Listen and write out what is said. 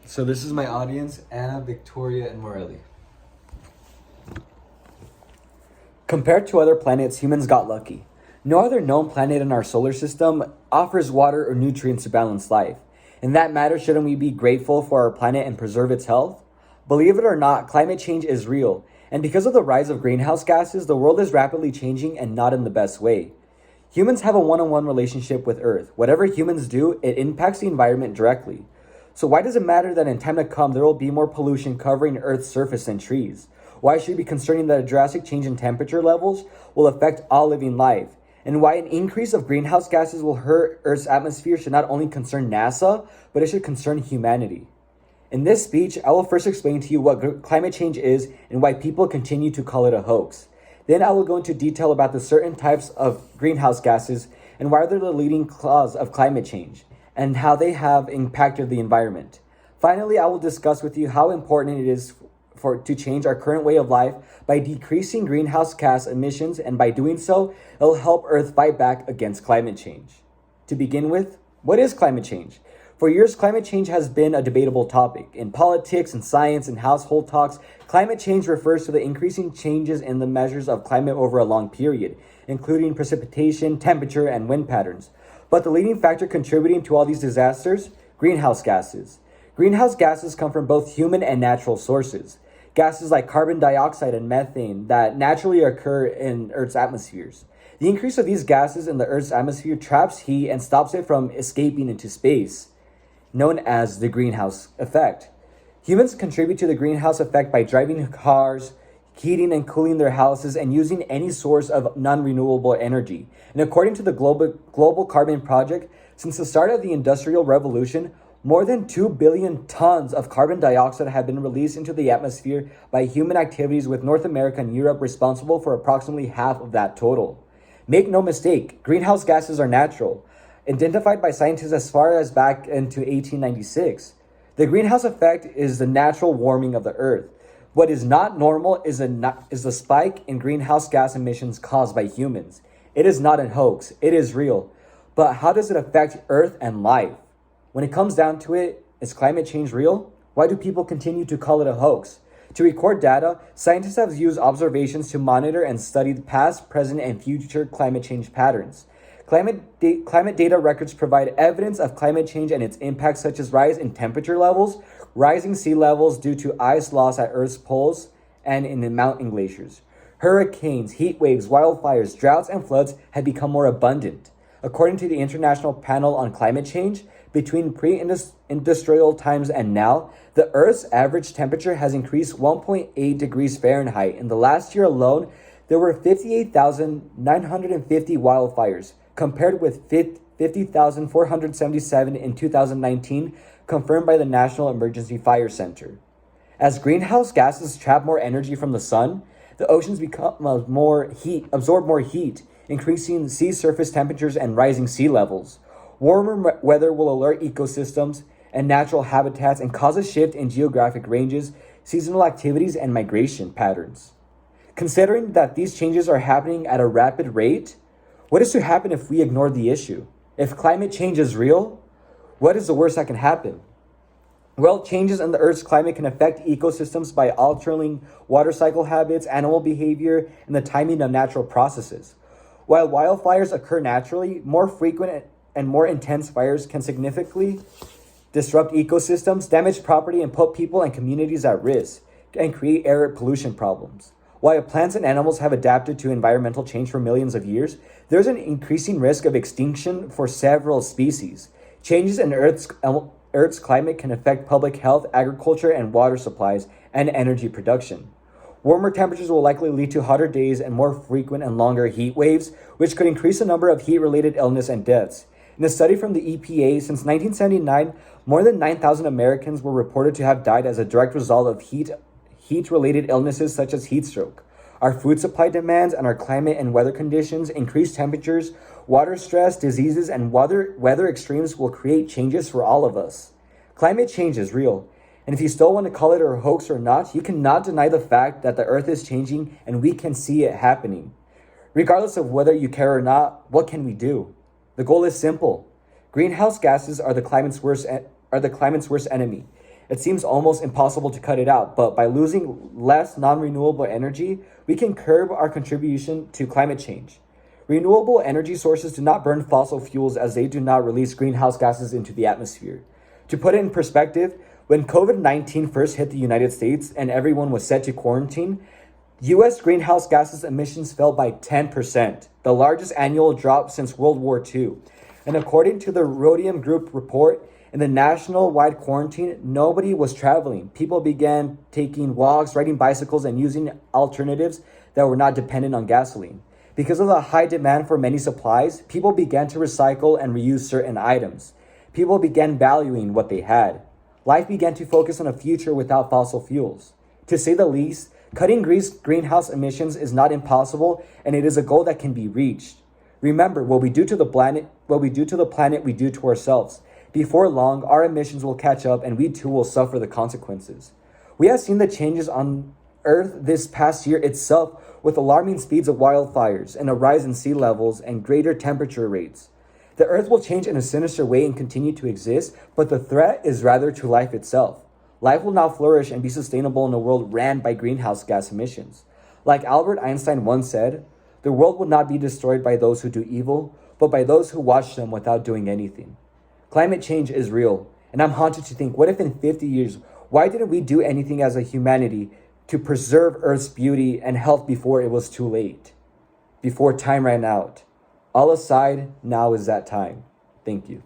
So this is my audience, Anna, Victoria, and Morelli. Compared to other planets, humans got lucky. No other known planet in our solar system offers water or nutrients to balance life. In that matter, shouldn't we be grateful for our planet and preserve its health? Believe it or not, climate change is real. And because of the rise of greenhouse gases, the world is rapidly changing and not in the best way. Humans have a one-on-one relationship with Earth. Whatever humans do, it impacts the environment directly. So why does it matter that in time to come there will be more pollution covering Earth's surface than trees? Why should it be concerning that a drastic change in temperature levels will affect all living life? And why an increase of greenhouse gases will hurt Earth's atmosphere should not only concern NASA, but it should concern humanity. In this speech, I will first explain to you what climate change is and why people continue to call it a hoax. Then I will go into detail about the certain types of greenhouse gases and why they're the leading cause of climate change and how they have impacted the environment. Finally, I will discuss with you how important it is to change our current way of life by decreasing greenhouse gas emissions, and by doing so, it will help Earth fight back against climate change. To begin with, what is climate change? For years, climate change has been a debatable topic. In politics and science and household talks, climate change refers to the increasing changes in the measures of climate over a long period, including precipitation, temperature, and wind patterns. But the leading factor contributing to all these disasters? Greenhouse gases. Greenhouse gases come from both human and natural sources. Gases like carbon dioxide and methane that naturally occur in Earth's atmospheres. The increase of these gases in the Earth's atmosphere traps heat and stops it from escaping into space, known as the greenhouse effect. Humans contribute to the greenhouse effect by driving cars, heating and cooling their houses, and using any source of non-renewable energy. And according to the Global Carbon Project, since the start of the Industrial Revolution, more than 2 billion tons of carbon dioxide have been released into the atmosphere by human activities, with North America and Europe responsible for approximately half of that total. Make no mistake, greenhouse gases are natural, identified by scientists as far as back into 1896. The greenhouse effect is the natural warming of the Earth. What is not normal is the spike in greenhouse gas emissions caused by humans. It is not a hoax, it is real. But how does it affect Earth and life? When it comes down to it, is climate change real? Why do people continue to call it a hoax? To record data, scientists have used observations to monitor and study the past, present, and future climate change patterns. Climate data records provide evidence of climate change and its impacts, such as rise in temperature levels, rising sea levels due to ice loss at Earth's poles and in the mountain glaciers. Hurricanes, heat waves, wildfires, droughts, and floods have become more abundant. According to the International Panel on Climate Change, between pre-industrial times and now, the Earth's average temperature has increased 1.8 degrees Fahrenheit. In the last year alone, there were 58,950 wildfires, compared with 50,477 in 2019, confirmed by the National Emergency Fire Center. As greenhouse gases trap more energy from the sun, the oceans absorb more heat, increasing sea surface temperatures and rising sea levels. Warmer weather will alert ecosystems and natural habitats and cause a shift in geographic ranges, seasonal activities, and migration patterns. Considering that these changes are happening at a rapid rate, what is to happen if we ignore the issue? If climate change is real, what is the worst that can happen? Well, changes in the Earth's climate can affect ecosystems by altering water cycle habits, animal behavior, and the timing of natural processes. While wildfires occur naturally, more frequent and more intense fires can significantly disrupt ecosystems, damage property, and put people and communities at risk, and create air pollution problems. While plants and animals have adapted to environmental change for millions of years, there's an increasing risk of extinction for several species. Changes in Earth's climate can affect public health, agriculture, and water supplies, and energy production. Warmer temperatures will likely lead to hotter days and more frequent and longer heat waves, which could increase the number of heat-related illness and deaths. In a study from the EPA, since 1979, more than 9,000 Americans were reported to have died as a direct result of heat-related illnesses such as heat stroke. Our food supply demands and our climate and weather conditions, increased temperatures, water stress, diseases, and weather extremes will create changes for all of us. Climate change is real. And if you still want to call it a hoax or not, you cannot deny the fact that the Earth is changing and we can see it happening. Regardless of whether you care or not, what can we do? The goal is simple. Greenhouse gases are the climate's worst enemy. It seems almost impossible to cut it out, but by losing less non-renewable energy, we can curb our contribution to climate change. Renewable energy sources do not burn fossil fuels as they do not release greenhouse gases into the atmosphere. To put it in perspective, when COVID-19 first hit the United States and everyone was set to quarantine, US greenhouse gases emissions fell by 10%, the largest annual drop since World War II. And according to the Rhodium Group report, in the national-wide quarantine, nobody was traveling. People began taking walks, riding bicycles, and using alternatives that were not dependent on gasoline. Because of the high demand for many supplies, people began to recycle and reuse certain items. People began valuing what they had. Life began to focus on a future without fossil fuels. To say the least, cutting greenhouse emissions is not impossible, and it is a goal that can be reached. Remember, what we do to the planet, we do to ourselves. Before long, our emissions will catch up and we too will suffer the consequences. We have seen the changes on Earth this past year itself with alarming speeds of wildfires and a rise in sea levels and greater temperature rates. The Earth will change in a sinister way and continue to exist, but the threat is rather to life itself. Life will now flourish and be sustainable in a world ran by greenhouse gas emissions. Like Albert Einstein once said, the world will not be destroyed by those who do evil, but by those who watch them without doing anything. Climate change is real, and I'm haunted to think, what if in 50 years, why didn't we do anything as a humanity to preserve Earth's beauty and health before it was too late? Before time ran out. All aside, now is that time. Thank you.